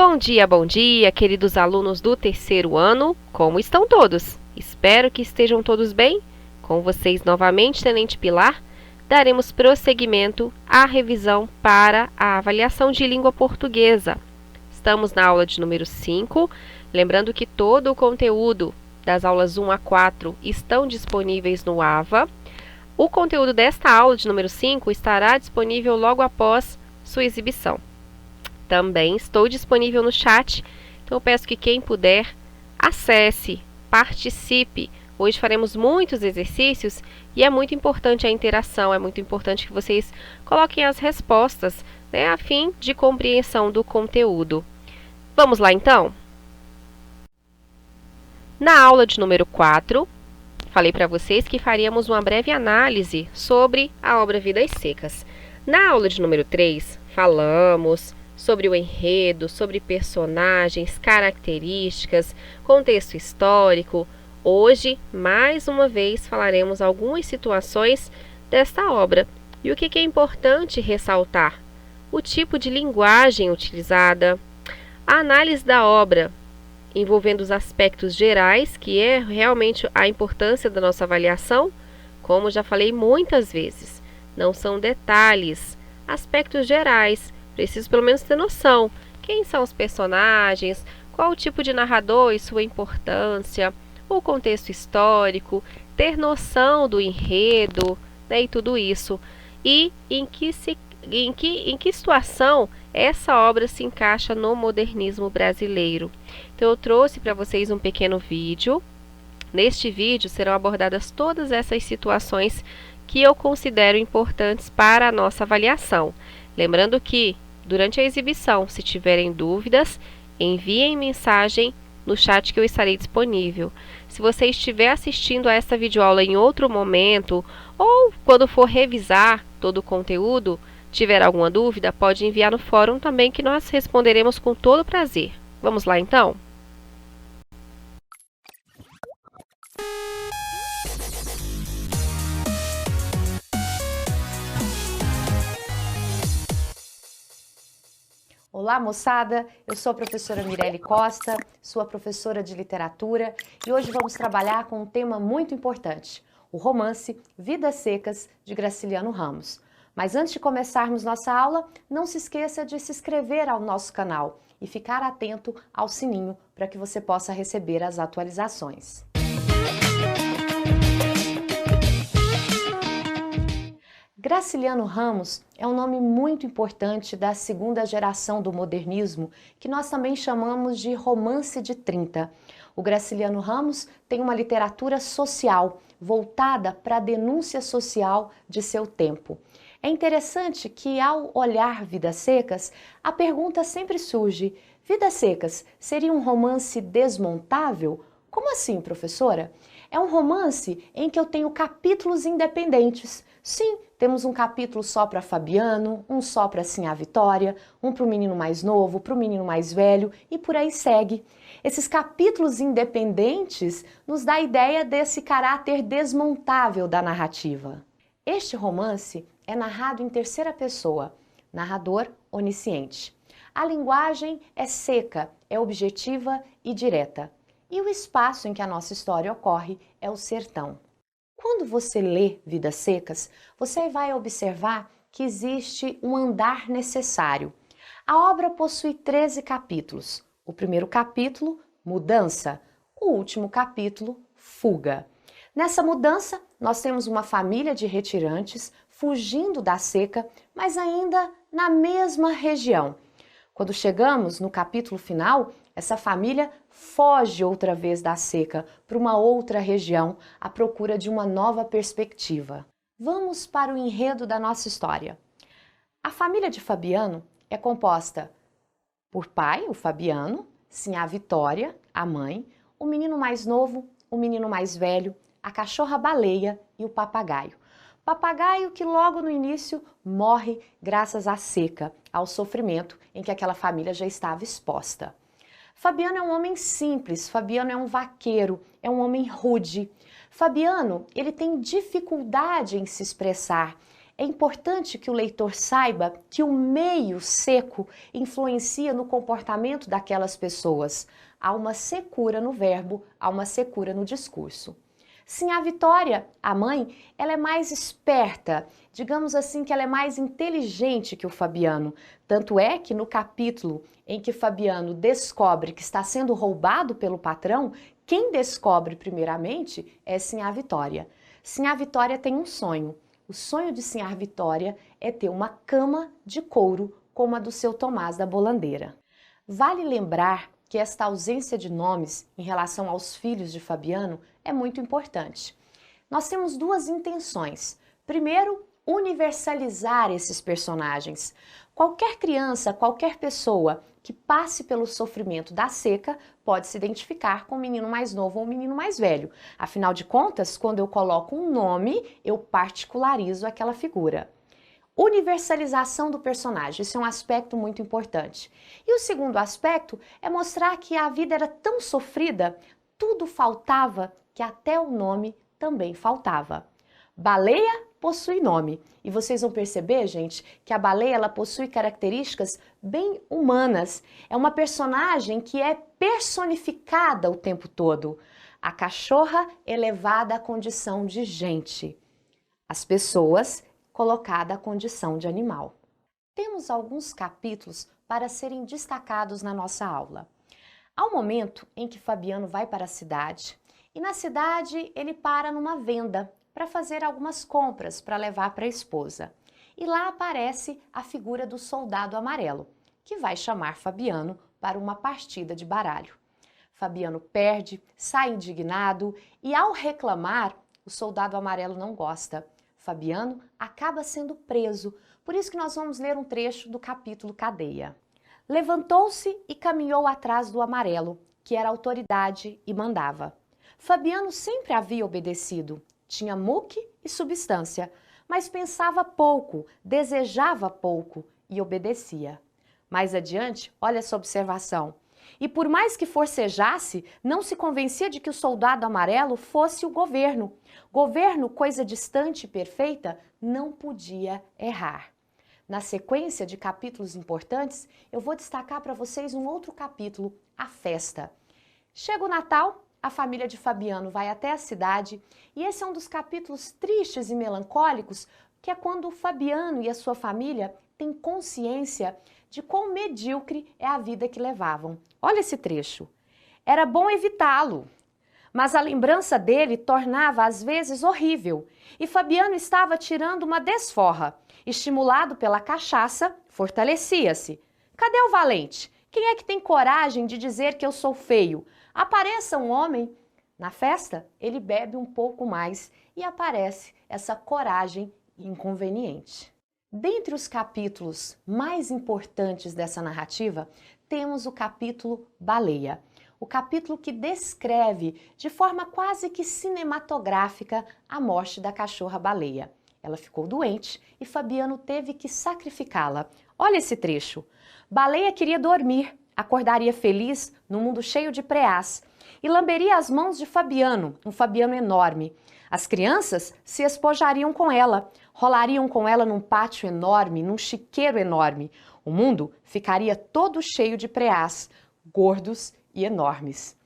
bom dia, queridos alunos do terceiro ano. Como estão todos? Espero que estejam todos bem. Com vocês novamente, Tenente Pilar, daremos prosseguimento à revisão para a avaliação de língua portuguesa. Estamos na aula de número 5, lembrando que todo o conteúdo das aulas 1 a 4 estão disponíveis no AVA. O conteúdo desta aula de número 5 estará disponível logo após sua exibição. Também estou disponível no chat, então eu peço que quem puder, acesse, participe. Hoje faremos muitos exercícios e é muito importante a interação, é muito importante que vocês coloquem as respostas, a fim de compreensão do conteúdo. Vamos lá então? Na aula de número 4, falei para vocês que faríamos uma breve análise sobre a obra Vidas Secas. Na aula de número 3, falamos sobre o enredo, sobre personagens, características, contexto histórico. Hoje, mais uma vez, falaremos algumas situações desta obra. E o que é importante ressaltar? O tipo de linguagem utilizada, a análise da obra, envolvendo os aspectos gerais, que é realmente a importância da nossa avaliação, como já falei muitas vezes. Não são detalhes, aspectos gerais. Preciso pelo menos ter noção. Quem são os personagens, qual o tipo de narrador e sua importância, o contexto histórico, ter noção do enredo, e tudo isso. E em que situação essa obra se encaixa no modernismo brasileiro. Então eu trouxe para vocês um pequeno vídeo. Neste vídeo serão abordadas todas essas situações que eu considero importantes para a nossa avaliação. Lembrando que, durante a exibição, se tiverem dúvidas, enviem mensagem no chat que eu estarei disponível. Se você estiver assistindo a esta videoaula em outro momento, ou quando for revisar todo o conteúdo, tiver alguma dúvida, pode enviar no fórum também que nós responderemos com todo prazer. Vamos lá então? Olá, moçada! Eu sou a professora Mirelle Costa, sua professora de literatura, e hoje vamos trabalhar com um tema muito importante, o romance Vidas Secas, de Graciliano Ramos. Mas antes de começarmos nossa aula, não se esqueça de se inscrever ao nosso canal e ficar atento ao sininho para que você possa receber as atualizações. Graciliano Ramos é um nome muito importante da segunda geração do modernismo, que nós também chamamos de romance de 30. O Graciliano Ramos tem uma literatura social, voltada para a denúncia social de seu tempo. É interessante que, ao olhar Vidas Secas, a pergunta sempre surge: Vidas Secas seria um romance desmontável? Como assim, professora? É um romance em que eu tenho capítulos independentes. Sim, temos um capítulo só para Fabiano, um só para Sinhá Vitória, um para o menino mais novo, para o menino mais velho e por aí segue. Esses capítulos independentes nos dá a ideia desse caráter desmontável da narrativa. Este romance é narrado em terceira pessoa, narrador onisciente. A linguagem é seca, é objetiva e direta. E o espaço em que a nossa história ocorre é o sertão. Quando você lê Vidas Secas, você vai observar que existe um andar necessário. A obra possui 13 capítulos. O primeiro capítulo, Mudança. O último capítulo, Fuga. Nessa mudança, nós temos uma família de retirantes fugindo da seca, mas ainda na mesma região. Quando chegamos no capítulo final, essa família foge outra vez da seca para uma outra região à procura de uma nova perspectiva. Vamos para o enredo da nossa história. A família de Fabiano é composta por pai, o Fabiano, Sinhá Vitória, a mãe, o menino mais novo, o menino mais velho, a cachorra-baleia e o papagaio. Papagaio que logo no início morre graças à seca, ao sofrimento em que aquela família já estava exposta. Fabiano é um homem simples, Fabiano é um vaqueiro, é um homem rude. Fabiano, ele tem dificuldade em se expressar, é importante que o leitor saiba que o meio seco influencia no comportamento daquelas pessoas. Há uma secura no verbo, há uma secura no discurso. Sim, a Vitória, a mãe, ela é mais esperta, digamos assim que ela é mais inteligente que o Fabiano. Tanto é que no capítulo em que Fabiano descobre que está sendo roubado pelo patrão, quem descobre primeiramente é Sinhá Vitória. Sinhá Vitória tem um sonho. O sonho de Sinhá Vitória é ter uma cama de couro como a do seu Tomás da Bolandeira. Vale lembrar que esta ausência de nomes em relação aos filhos de Fabiano é muito importante. Nós temos duas intenções. Primeiro, universalizar esses personagens. Qualquer criança, qualquer pessoa que passe pelo sofrimento da seca pode se identificar com um menino mais novo ou um menino mais velho. Afinal de contas, quando eu coloco um nome, eu particularizo aquela figura. Universalização do personagem, isso é um aspecto muito importante. E o segundo aspecto é mostrar que a vida era tão sofrida, tudo faltava, que até o nome também faltava. Baleia possui nome. E vocês vão perceber, gente, que a baleia ela possui características bem humanas. É uma personagem que é personificada o tempo todo. A cachorra elevada à condição de gente. As pessoas colocada à condição de animal. Temos alguns capítulos para serem destacados na nossa aula. Há um momento em que Fabiano vai para a cidade e na cidade ele para numa venda para fazer algumas compras para levar para a esposa. E lá aparece a figura do soldado amarelo, que vai chamar Fabiano para uma partida de baralho. Fabiano perde, sai indignado e ao reclamar, o soldado amarelo não gosta. Fabiano acaba sendo preso, por isso que nós vamos ler um trecho do capítulo Cadeia. Levantou-se e caminhou atrás do amarelo, que era autoridade e mandava. Fabiano sempre havia obedecido, tinha muque e substância, mas pensava pouco, desejava pouco e obedecia. Mais adiante, olha essa observação. E por mais que forcejasse, não se convencia de que o soldado amarelo fosse o governo. Governo, coisa distante e perfeita, não podia errar. Na sequência de capítulos importantes, eu vou destacar para vocês um outro capítulo, a festa. Chega o Natal, a família de Fabiano vai até a cidade e esse é um dos capítulos tristes e melancólicos, que é quando o Fabiano e a sua família têm consciência de quão medíocre é a vida que levavam. Olha esse trecho. Era bom evitá-lo, mas a lembrança dele tornava às vezes horrível. E Fabiano estava tirando uma desforra. Estimulado pela cachaça, fortalecia-se. Cadê o valente? Quem é que tem coragem de dizer que eu sou feio? Apareça um homem. Na festa, ele bebe um pouco mais e aparece essa coragem inconveniente. Dentre os capítulos mais importantes dessa narrativa, temos o capítulo Baleia. O capítulo que descreve de forma quase que cinematográfica a morte da cachorra-baleia. Ela ficou doente e Fabiano teve que sacrificá-la. Olha esse trecho. Baleia queria dormir, acordaria feliz num mundo cheio de preás e lamberia as mãos de Fabiano, um Fabiano enorme. As crianças se espojariam com ela, rolariam com ela num pátio enorme, num chiqueiro enorme. O mundo ficaria todo cheio de preás, gordos e enormes.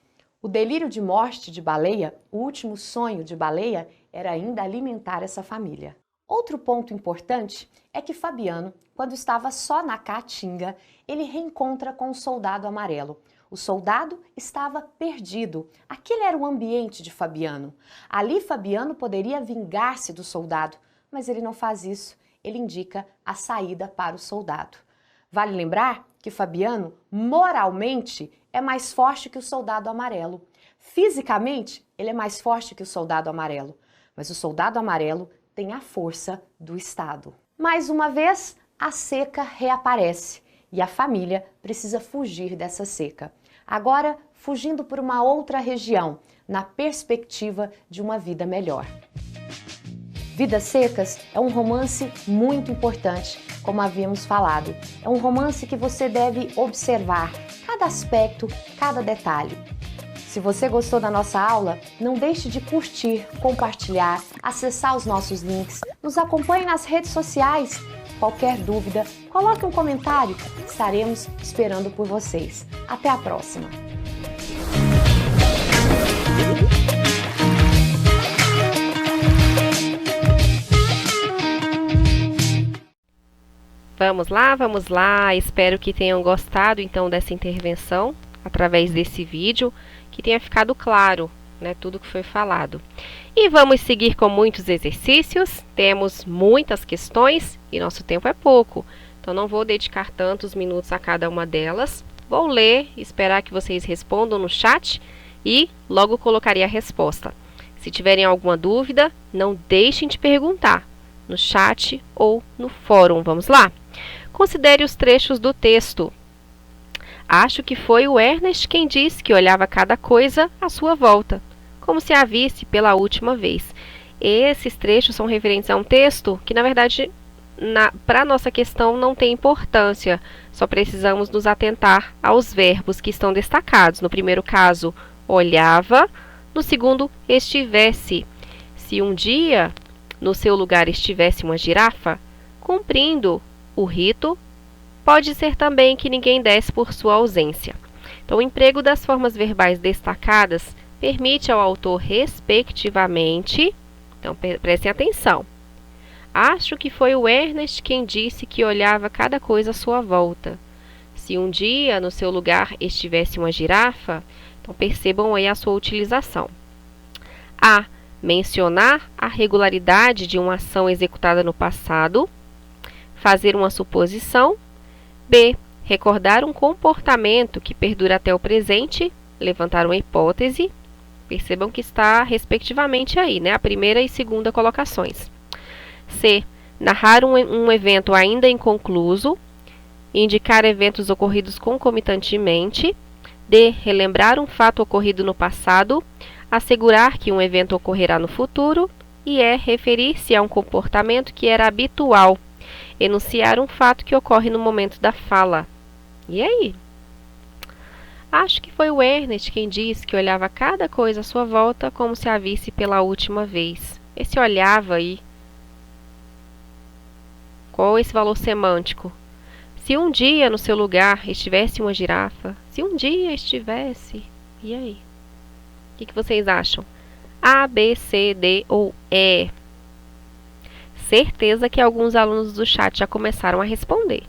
O delírio de morte de Baleia, o último sonho de Baleia, era ainda alimentar essa família. Outro ponto importante é que Fabiano, quando estava só na Caatinga, ele reencontra com o soldado amarelo. O soldado estava perdido. Aquele era o ambiente de Fabiano. Ali Fabiano poderia vingar-se do soldado, mas ele não faz isso. Ele indica a saída para o soldado. Vale lembrar que Fabiano, moralmente, é mais forte que o soldado amarelo. Fisicamente, ele é mais forte que o soldado amarelo. Mas o soldado amarelo tem a força do Estado. Mais uma vez, a seca reaparece e a família precisa fugir dessa seca. Agora, fugindo por uma outra região, na perspectiva de uma vida melhor. Vidas Secas é um romance muito importante, como havíamos falado. É um romance que você deve observar cada aspecto, cada detalhe. Se você gostou da nossa aula, não deixe de curtir, compartilhar, acessar os nossos links, nos acompanhe nas redes sociais. Qualquer dúvida, coloque um comentário, estaremos esperando por vocês. Até a próxima! Vamos lá! Espero que tenham gostado então dessa intervenção através desse vídeo, que tenha ficado claro, né, tudo que foi falado. E vamos seguir com muitos exercícios, temos muitas questões e nosso tempo é pouco, então não vou dedicar tantos minutos a cada uma delas. Vou ler, esperar que vocês respondam no chat e logo colocarei a resposta. Se tiverem alguma dúvida, não deixem de perguntar no chat ou no fórum. Vamos lá? Considere os trechos do texto. Acho que foi o Ernest quem disse que olhava cada coisa à sua volta, como se a visse pela última vez. Esses trechos são referentes a um texto que, na verdade, para a nossa questão não tem importância. Só precisamos nos atentar aos verbos que estão destacados. No primeiro caso, olhava. No segundo, estivesse. Se um dia no seu lugar estivesse uma girafa, cumprindo o rito, pode ser também que ninguém desse por sua ausência. Então, o emprego das formas verbais destacadas permite ao autor, respectivamente, então prestem atenção. Acho que foi o Ernest quem disse que olhava cada coisa à sua volta. Se um dia no seu lugar estivesse uma girafa, então percebam aí a sua utilização. A. Mencionar a regularidade de uma ação executada no passado. Fazer uma suposição. B. Recordar um comportamento que perdura até o presente. Levantar uma hipótese. Percebam que está respectivamente aí, né? A primeira e segunda colocações. C. Narrar um evento ainda inconcluso. Indicar eventos ocorridos concomitantemente. D. Relembrar um fato ocorrido no passado. Assegurar que um evento ocorrerá no futuro. E E. Referir-se a um comportamento que era habitual. Enunciar um fato que ocorre no momento da fala. E aí? Acho que foi o Ernest quem disse que olhava cada coisa à sua volta como se a visse pela última vez. Esse olhava aí, qual esse valor semântico? Se um dia no seu lugar estivesse uma girafa, se um dia estivesse, e aí? O que vocês acham? A, B, C, D ou E? Certeza que alguns alunos do chat já começaram a responder.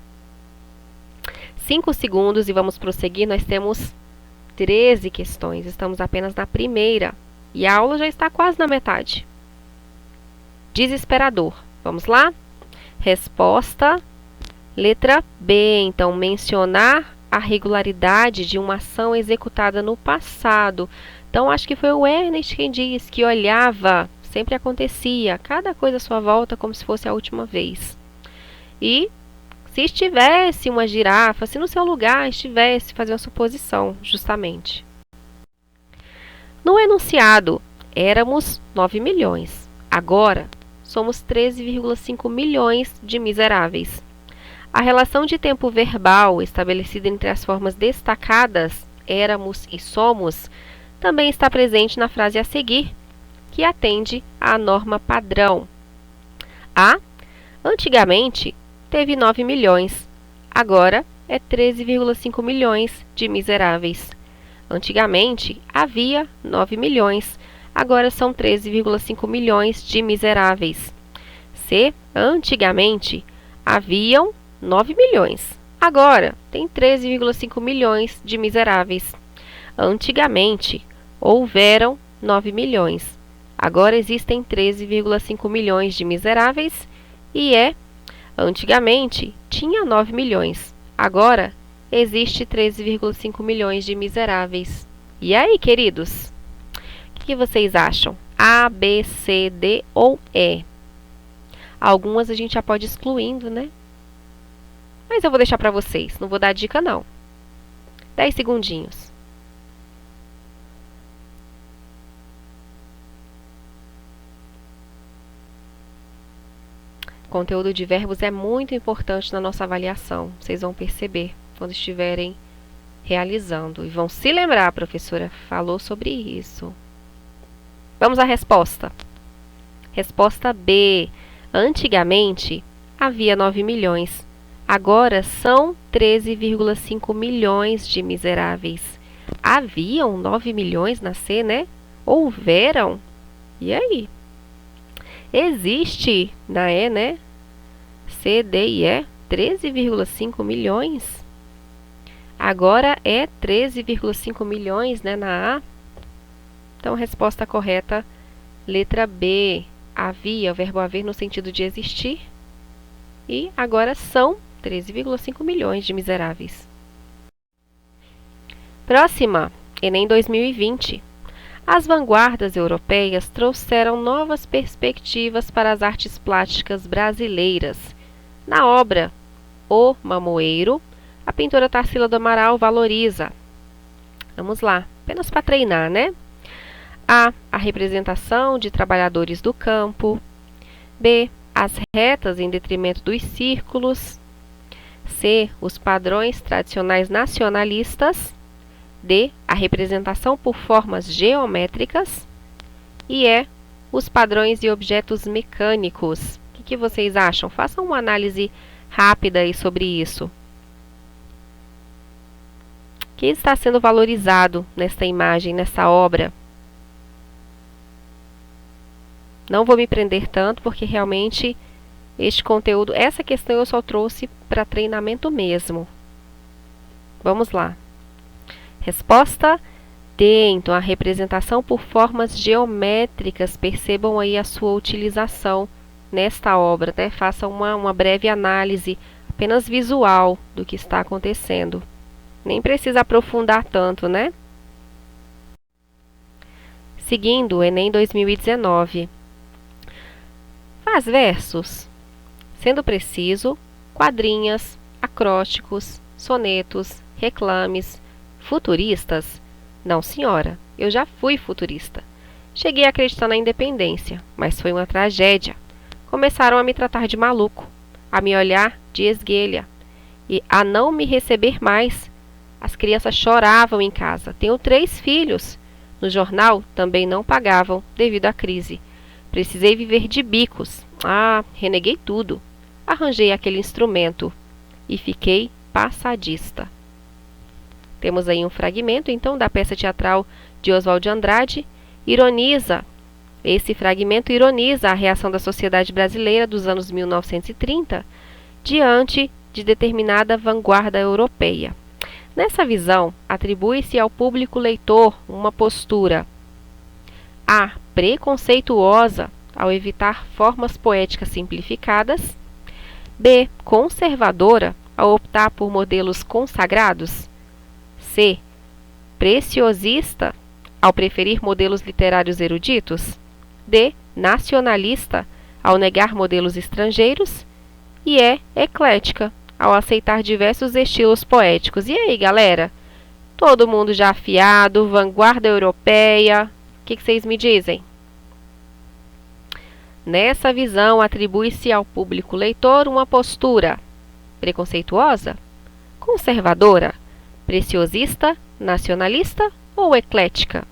5 segundos e vamos prosseguir. Nós temos 13 questões. Estamos apenas na primeira. E a aula já está quase na metade. Desesperador. Vamos lá? Resposta, letra B. Então, mencionar a regularidade de uma ação executada no passado. Então, acho que foi o Ernest quem disse que olhava. Sempre acontecia, cada coisa à sua volta como se fosse a última vez. E se estivesse uma girafa, se no seu lugar estivesse, fazer uma suposição, justamente. No enunciado, éramos 9 milhões. Agora, somos 13,5 milhões de miseráveis. A relação de tempo verbal estabelecida entre as formas destacadas, éramos e somos, também está presente na frase a seguir, que atende à norma padrão. A. Antigamente, teve 9 milhões. Agora, é 13,5 milhões de miseráveis. Antigamente, havia 9 milhões. Agora são 13,5 milhões de miseráveis. C. Antigamente, haviam 9 milhões. Agora, tem 13,5 milhões de miseráveis. Antigamente, houveram 9 milhões. Agora existem 13,5 milhões de miseráveis e antigamente tinha 9 milhões. Agora existe 13,5 milhões de miseráveis. E aí, queridos? O que vocês acham? A, B, C, D ou E? Algumas a gente já pode ir excluindo, né? Mas eu vou deixar para vocês, não vou dar dica não. 10 segundinhos. O conteúdo de verbos é muito importante na nossa avaliação. Vocês vão perceber quando estiverem realizando. E vão se lembrar, a professora falou sobre isso. Vamos à resposta. Resposta B. Antigamente havia 9 milhões. Agora são 13,5 milhões de miseráveis. Haviam 9 milhões na C, né? Houveram? E aí? Existe na E, né? C, D e E, 13,5 milhões. Agora é 13,5 milhões, né, na A. Então, resposta correta, letra B. Havia, o verbo haver no sentido de existir. E agora são 13,5 milhões de miseráveis. Próxima, Enem 2020. As vanguardas europeias trouxeram novas perspectivas para as artes plásticas brasileiras. Na obra O Mamoeiro, a pintora Tarsila do Amaral valoriza. Vamos lá, apenas para treinar, né? A representação de trabalhadores do campo. B, as retas em detrimento dos círculos. C, os padrões tradicionais nacionalistas. D, a representação por formas geométricas. E E, os padrões e objetos mecânicos. O que vocês acham? Façam uma análise rápida aí sobre isso. O que está sendo valorizado nesta imagem, nessa obra? Não vou me prender tanto, porque realmente este conteúdo, essa questão eu só trouxe para treinamento mesmo. Vamos lá. Resposta D. Então, a representação por formas geométricas, percebam aí a sua utilização nesta obra, né? Façam uma breve análise, apenas visual, do que está acontecendo. Nem precisa aprofundar tanto, né? Seguindo, Enem 2019. Faz versos. Sendo preciso, quadrinhas, acrósticos, sonetos, reclames, futuristas? Não, senhora, eu já fui futurista. Cheguei a acreditar na independência, mas foi uma tragédia. Começaram a me tratar de maluco, a me olhar de esguelha e a não me receber mais. As crianças choravam em casa. Tenho 3 filhos. No jornal também não pagavam devido à crise. Precisei viver de bicos. Reneguei tudo. Arranjei aquele instrumento e fiquei passadista. Temos aí um fragmento, então, da peça teatral de Oswald de Andrade. Esse fragmento ironiza a reação da sociedade brasileira dos anos 1930 diante de determinada vanguarda europeia. Nessa visão, atribui-se ao público leitor uma postura A. Preconceituosa, ao evitar formas poéticas simplificadas. B. Conservadora, ao optar por modelos consagrados. C. Preciosista, ao preferir modelos literários eruditos. D. Nacionalista, ao negar modelos estrangeiros. E E. Eclética, ao aceitar diversos estilos poéticos. E aí, galera? Todo mundo já afiado, vanguarda europeia. O que vocês me dizem? Nessa visão, atribui-se ao público leitor uma postura preconceituosa, conservadora, preciosista, nacionalista ou eclética?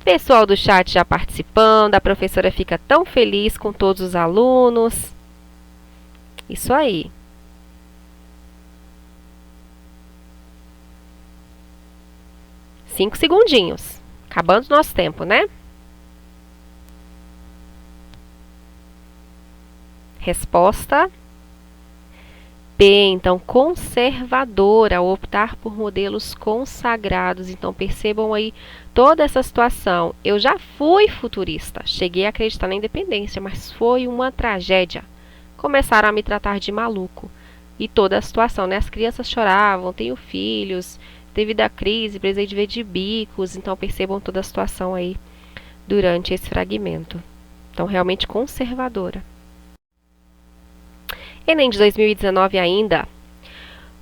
Pessoal do chat já participando, a professora fica tão feliz com todos os alunos. Isso aí. Cinco segundinhos. Acabando o nosso tempo, né? Resposta B, então, conservadora, ao optar por modelos consagrados. Então, percebam aí toda essa situação. Eu já fui futurista, cheguei a acreditar na independência, mas foi uma tragédia. Começaram a me tratar de maluco. E toda a situação, né? As crianças choravam, tenho filhos, devido à crise, precisei de ver de bicos. Então, percebam toda a situação aí durante esse fragmento. Então, realmente conservadora. Enem de 2019 ainda.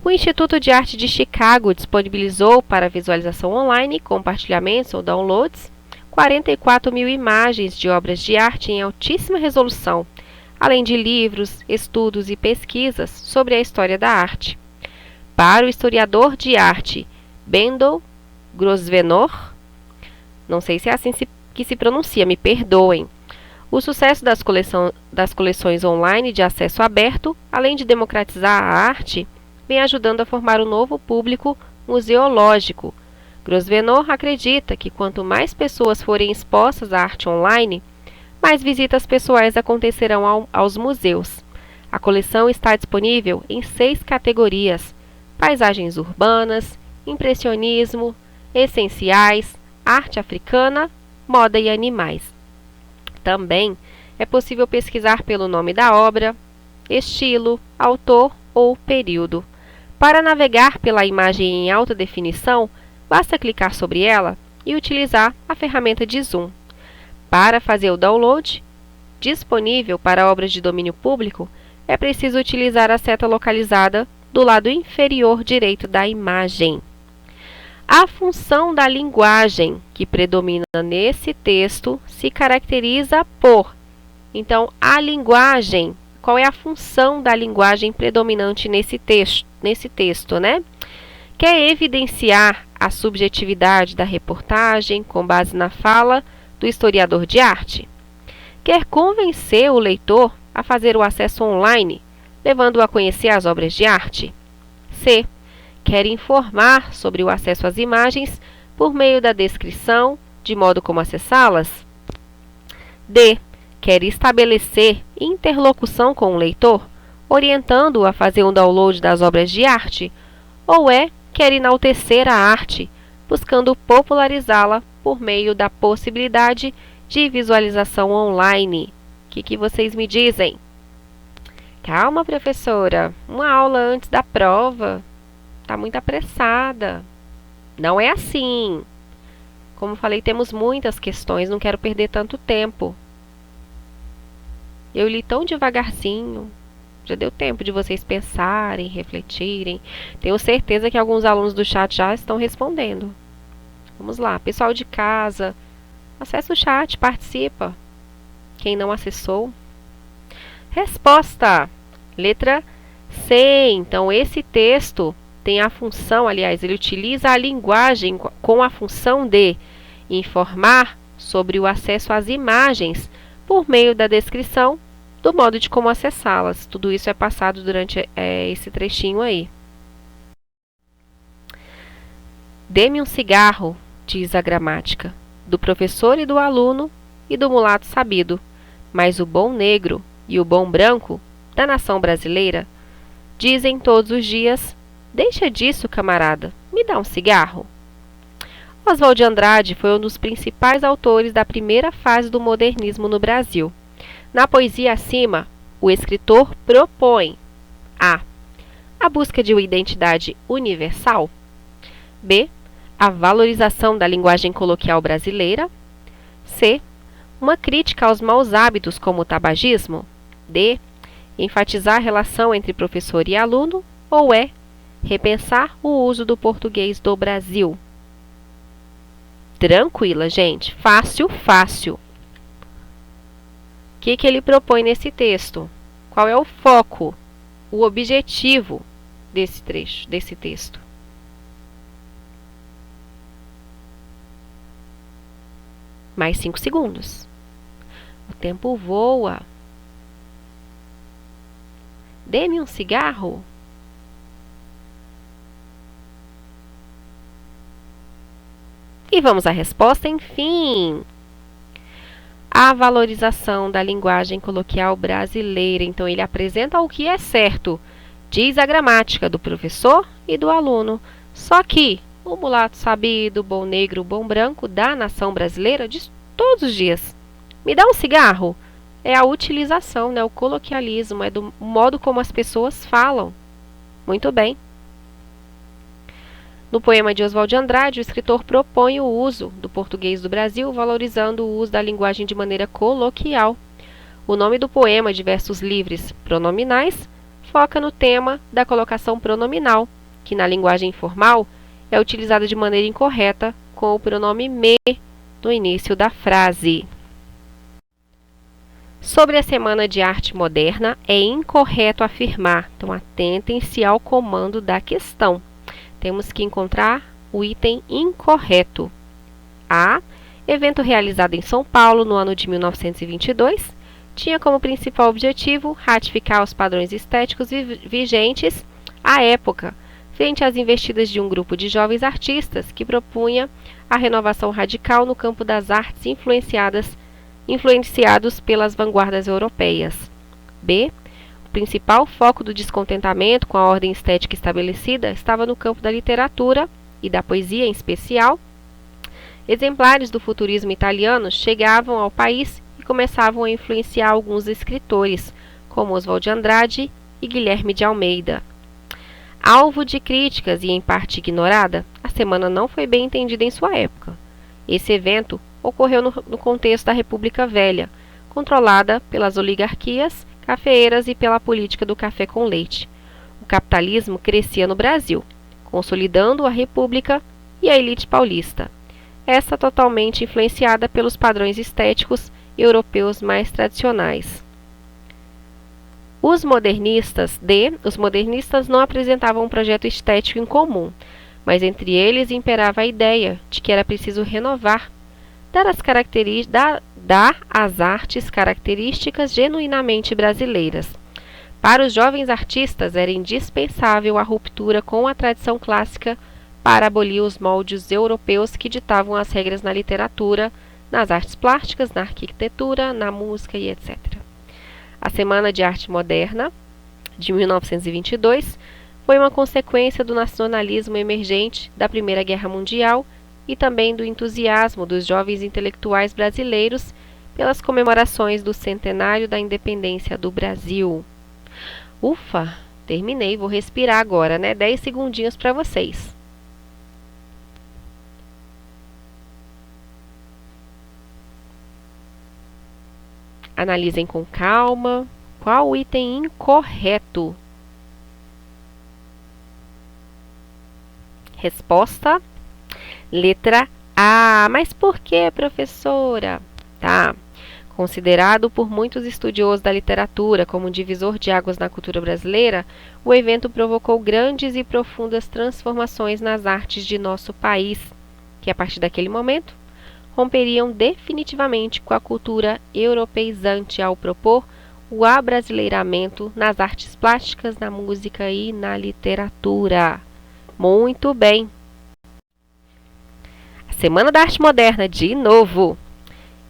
O Instituto de Arte de Chicago disponibilizou para visualização online, compartilhamentos ou downloads 44 mil imagens de obras de arte em altíssima resolução, além de livros, estudos e pesquisas sobre a história da arte. Para o historiador de arte Bendel Grosvenor, não sei se é assim que se pronuncia, me perdoem. O sucesso das coleções online de acesso aberto, além de democratizar a arte, vem ajudando a formar um novo público museológico. Grosvenor acredita que quanto mais pessoas forem expostas à arte online, mais visitas pessoais acontecerão aos museus. A coleção está disponível em 6 categorias: paisagens urbanas, impressionismo, essenciais, arte africana, moda e animais. Também é possível pesquisar pelo nome da obra, estilo, autor ou período. Para navegar pela imagem em alta definição, basta clicar sobre ela e utilizar a ferramenta de zoom. Para fazer o download, disponível para obras de domínio público, é preciso utilizar a seta localizada do lado inferior direito da imagem. A função da linguagem que predomina nesse texto se caracteriza por... Então, a linguagem, qual é a função da linguagem predominante nesse texto, né? Quer evidenciar a subjetividade da reportagem com base na fala do historiador de arte? Quer convencer o leitor a fazer o acesso online, levando-o a conhecer as obras de arte? C. Quer informar sobre o acesso às imagens por meio da descrição, de modo como acessá-las? D. Quer estabelecer interlocução com o leitor, orientando-o a fazer um download das obras de arte? Ou quer enaltecer a arte, buscando popularizá-la por meio da possibilidade de visualização online? O que vocês me dizem? Calma, professora, uma aula antes da prova. Está muito apressada. Não é assim. Como falei, temos muitas questões, não quero perder tanto tempo. Eu li tão devagarzinho. Já deu tempo de vocês pensarem, refletirem. Tenho certeza que alguns alunos do chat já estão respondendo. Vamos lá, pessoal de casa, acessa o chat, participa. Quem não acessou? Resposta. Letra C. Então, esse texto tem a função, aliás, ele utiliza a linguagem com a função de informar sobre o acesso às imagens por meio da descrição do modo de como acessá-las. Tudo isso é passado durante esse trechinho aí. Dê-me um cigarro, diz a gramática, do professor e do aluno e do mulato sabido, mas o bom negro e o bom branco da nação brasileira dizem todos os dias: deixa disso, camarada, me dá um cigarro. Oswald de Andrade foi um dos principais autores da primeira fase do modernismo no Brasil. Na poesia acima, o escritor propõe a busca de uma identidade universal, b. a valorização da linguagem coloquial brasileira, c. uma crítica aos maus hábitos como o tabagismo, d. enfatizar a relação entre professor e aluno, ou repensar o uso do português do Brasil. Tranquila, gente. Fácil, fácil. O que ele propõe nesse texto? Qual é o foco, o objetivo desse trecho, desse texto? Mais 5 segundos. O tempo voa. Dê-me um cigarro. E vamos à resposta, enfim. A valorização da linguagem coloquial brasileira. Então, ele apresenta o que é certo. Diz a gramática do professor e do aluno. Só que o mulato sabido, o bom negro, o bom branco da nação brasileira diz todos os dias: me dá um cigarro. É a utilização, né, o coloquialismo, é do modo como as pessoas falam. Muito bem. No poema de Oswald de Andrade, o escritor propõe o uso do português do Brasil, valorizando o uso da linguagem de maneira coloquial. O nome do poema, de versos livres pronominais, foca no tema da colocação pronominal, que na linguagem informal é utilizada de maneira incorreta com o pronome me no início da frase. Sobre a Semana de Arte Moderna, é incorreto afirmar. Então, atentem-se ao comando da questão. Temos que encontrar o item incorreto. A. Evento realizado em São Paulo no ano de 1922, tinha como principal objetivo ratificar os padrões estéticos vigentes à época, frente às investidas de um grupo de jovens artistas que propunha a renovação radical no campo das artes influenciados pelas vanguardas europeias. B. O principal foco do descontentamento com a ordem estética estabelecida estava no campo da literatura e da poesia em especial. Exemplares do futurismo italiano chegavam ao país e começavam a influenciar alguns escritores, como Oswald de Andrade e Guilherme de Almeida. Alvo de críticas e em parte ignorada, a semana não foi bem entendida em sua época. Esse evento ocorreu no contexto da República Velha, controlada pelas oligarquias cafeeiras e pela política do café com leite. O capitalismo crescia no Brasil, consolidando a República e a elite paulista, essa totalmente influenciada pelos padrões estéticos europeus mais tradicionais. Os modernistas não apresentavam um projeto estético em comum, mas entre eles imperava a ideia de que era preciso renovar, dar às artes características genuinamente brasileiras. Para os jovens artistas era indispensável a ruptura com a tradição clássica para abolir os moldes europeus que ditavam as regras na literatura, nas artes plásticas, na arquitetura, na música e etc. A Semana de Arte Moderna, de 1922, foi uma consequência do nacionalismo emergente da Primeira Guerra Mundial e também do entusiasmo dos jovens intelectuais brasileiros pelas comemorações do centenário da independência do Brasil. Ufa, terminei, vou respirar agora, né? 10 segundinhos para vocês. Analisem com calma. Qual o item incorreto? Resposta: letra A. Mas por que, professora? Tá. Considerado por muitos estudiosos da literatura como um divisor de águas na cultura brasileira, o evento provocou grandes e profundas transformações nas artes de nosso país, que a partir daquele momento romperiam definitivamente com a cultura europeizante ao propor o abrasileiramento nas artes plásticas, na música e na literatura. Muito bem! A Semana da Arte Moderna, de novo!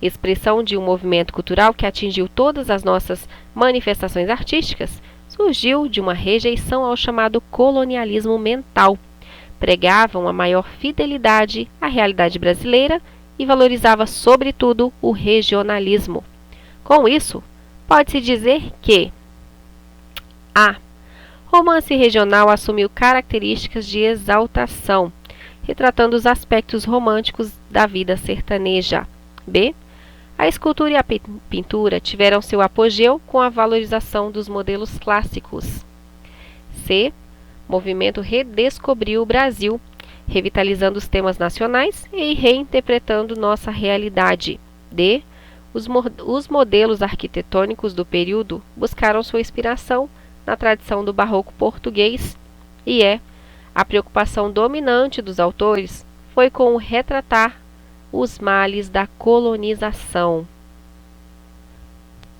Expressão de um movimento cultural que atingiu todas as nossas manifestações artísticas, surgiu de uma rejeição ao chamado colonialismo mental. Pregavam a maior fidelidade à realidade brasileira e valorizava, sobretudo, o regionalismo. Com isso, pode-se dizer que A. Romance regional assumiu características de exaltação, retratando os aspectos românticos da vida sertaneja. B. A escultura e a pintura tiveram seu apogeu com a valorização dos modelos clássicos. C. Movimento redescobriu o Brasil, revitalizando os temas nacionais e reinterpretando nossa realidade. D. Os modelos arquitetônicos do período buscaram sua inspiração na tradição do barroco português e a preocupação dominante dos autores foi com o retratar os males da colonização.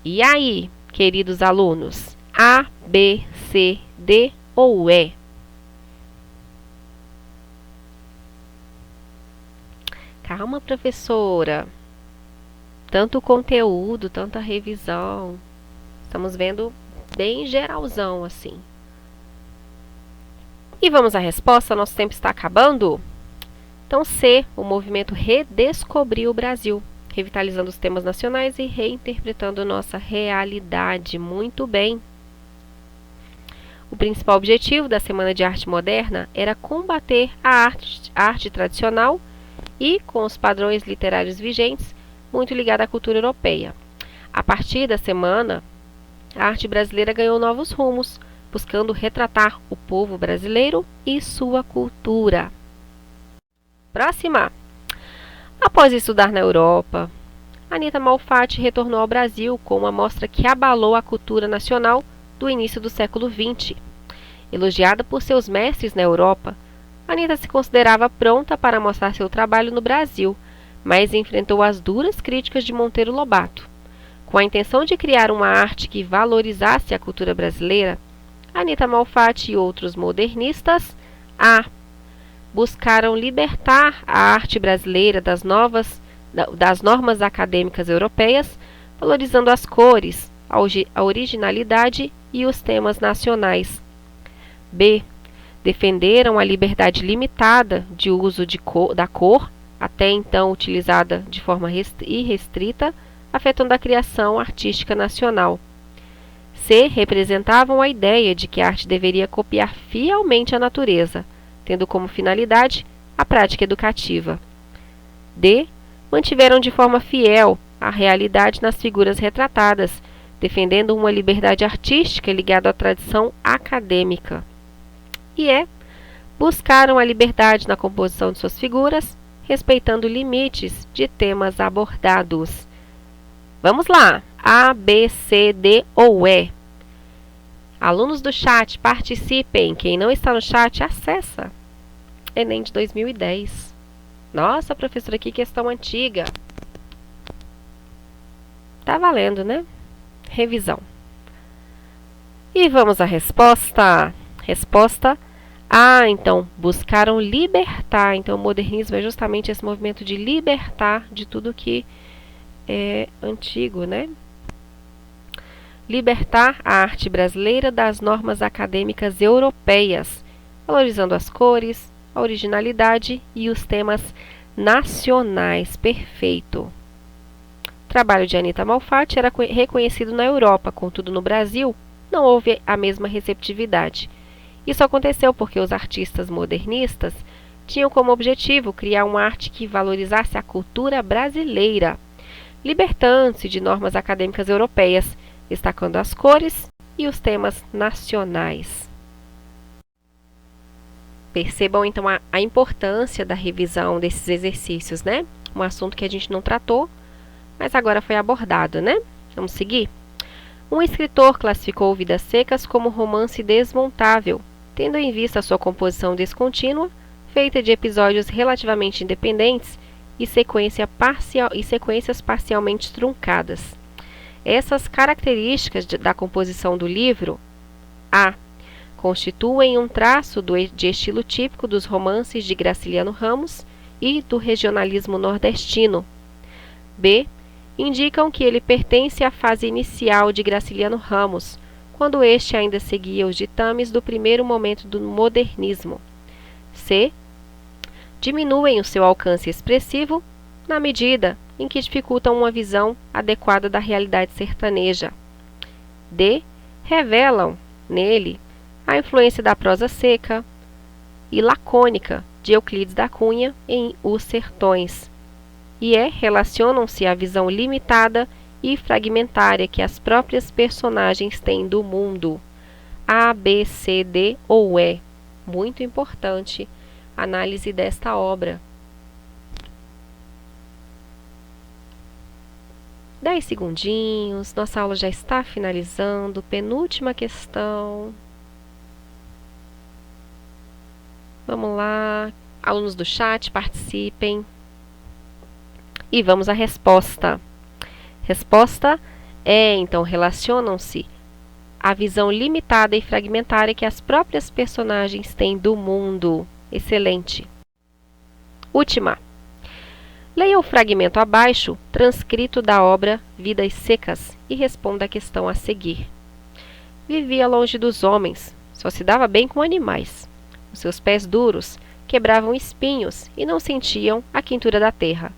E aí, queridos alunos, A, B, C, D ou E? Calma, professora. Tanto conteúdo, tanta revisão. Estamos vendo bem geralzão assim. E vamos à resposta, nosso tempo está acabando? Então, C, o movimento redescobriu o Brasil, revitalizando os temas nacionais e reinterpretando nossa realidade. Muito bem. O principal objetivo da Semana de Arte Moderna era combater a arte tradicional e com os padrões literários vigentes, muito ligada à cultura europeia. A partir da semana, a arte brasileira ganhou novos rumos, buscando retratar o povo brasileiro e sua cultura. Próxima. Após estudar na Europa, Anita Malfatti retornou ao Brasil com uma mostra que abalou a cultura nacional do início do século XX. Elogiada por seus mestres na Europa, Anita se considerava pronta para mostrar seu trabalho no Brasil, mas enfrentou as duras críticas de Monteiro Lobato. Com a intenção de criar uma arte que valorizasse a cultura brasileira, Anita Malfatti e outros modernistas buscaram libertar a arte brasileira das normas acadêmicas europeias, valorizando as cores, a originalidade e os temas nacionais. B. Defenderam a liberdade limitada de uso da cor, até então utilizada de forma irrestrita, afetando a criação artística nacional. C. Representavam a ideia de que a arte deveria copiar fielmente a natureza, tendo como finalidade a prática educativa. D. Mantiveram de forma fiel a realidade nas figuras retratadas, defendendo uma liberdade artística ligada à tradição acadêmica. E E. Buscaram a liberdade na composição de suas figuras, respeitando limites de temas abordados. Vamos lá! A, B, C, D ou E? Alunos do chat, participem. Quem não está no chat, acessa. Enem de 2010. Nossa, professora, que questão antiga. Tá valendo, né? Revisão. E vamos à resposta. Resposta A. Então, buscaram libertar. Então, o modernismo é justamente esse movimento de libertar de tudo que é antigo, né? Libertar a arte brasileira das normas acadêmicas europeias, valorizando as cores, a originalidade e os temas nacionais. Perfeito. O trabalho de Anita Malfatti era reconhecido na Europa, contudo no Brasil não houve a mesma receptividade. Isso aconteceu porque os artistas modernistas tinham como objetivo criar uma arte que valorizasse a cultura brasileira, libertando-se de normas acadêmicas europeias, destacando as cores e os temas nacionais. Percebam então a importância da revisão desses exercícios, né? Um assunto que a gente não tratou, mas agora foi abordado, né? Vamos seguir? Um escritor classificou Vidas Secas como romance desmontável, tendo em vista sua composição descontínua, feita de episódios relativamente independentes e sequências parcialmente truncadas. Essas características da composição do livro A. Constituem um traço de estilo típico dos romances de Graciliano Ramos e do regionalismo nordestino. B. Indicam que ele pertence à fase inicial de Graciliano Ramos, quando este ainda seguia os ditames do primeiro momento do modernismo. C. Diminuem o seu alcance expressivo na medida em que dificultam uma visão adequada da realidade sertaneja. D. Revelam nele a influência da prosa seca e lacônica de Euclides da Cunha em Os Sertões. E relacionam-se à visão limitada e fragmentária que as próprias personagens têm do mundo. A, B, C, D ou E. Muito importante a análise desta obra. 10 segundinhos, nossa aula já está finalizando. Penúltima questão. Vamos lá, alunos do chat, participem. E vamos à resposta. Resposta é, então, relacionam-se à visão limitada e fragmentária que as próprias personagens têm do mundo. Excelente. Última. Leia o fragmento abaixo, transcrito da obra Vidas Secas, e responda a questão a seguir. Vivia longe dos homens, só se dava bem com animais. Os seus pés duros quebravam espinhos e não sentiam a quentura da terra.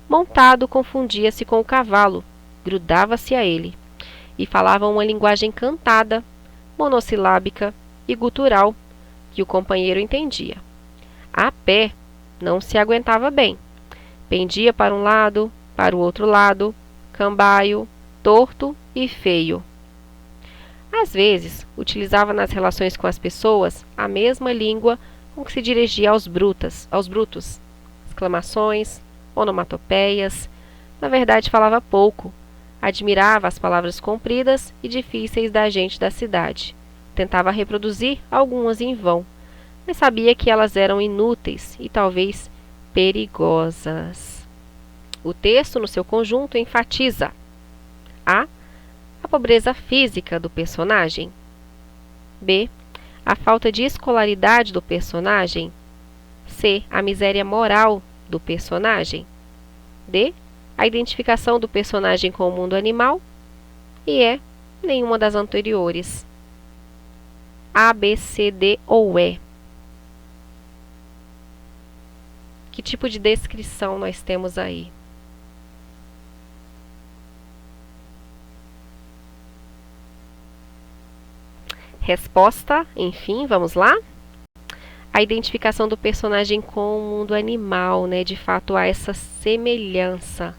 Montado, confundia-se com o cavalo, grudava-se a ele, e falava uma linguagem cantada, monossilábica e gutural, que o companheiro entendia. A pé, não se aguentava bem. Pendia para um lado, para o outro lado, cambaio, torto e feio. Às vezes, utilizava nas relações com as pessoas a mesma língua com que se dirigia aos brutos, exclamações, onomatopeias. Na verdade, falava pouco. Admirava as palavras compridas e difíceis da gente da cidade. Tentava reproduzir algumas em vão. mas sabia que elas eram inúteis e talvez perigosas. O texto, no seu conjunto, enfatiza a pobreza física do personagem, b. a falta de escolaridade do personagem, c. a miséria moral do personagem, d. a identificação do personagem com o mundo animal e e. nenhuma das anteriores. A, B, C, D ou E. Que tipo de descrição nós temos aí? Resposta, enfim, vamos lá? A identificação do personagem com o mundo animal, né? De fato, há essa semelhança.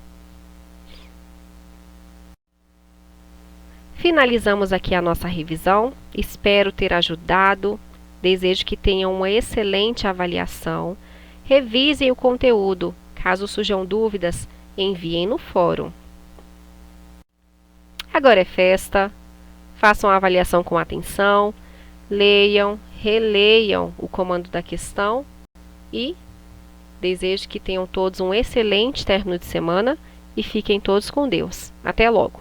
Finalizamos aqui a nossa revisão. Espero ter ajudado. Desejo que tenham uma excelente avaliação. Revisem o conteúdo. Caso surjam dúvidas, enviem no fórum. Agora é festa. Façam a avaliação com atenção. Leiam, releiam o comando da questão e desejo que tenham todos um excelente término de semana e fiquem todos com Deus. Até logo!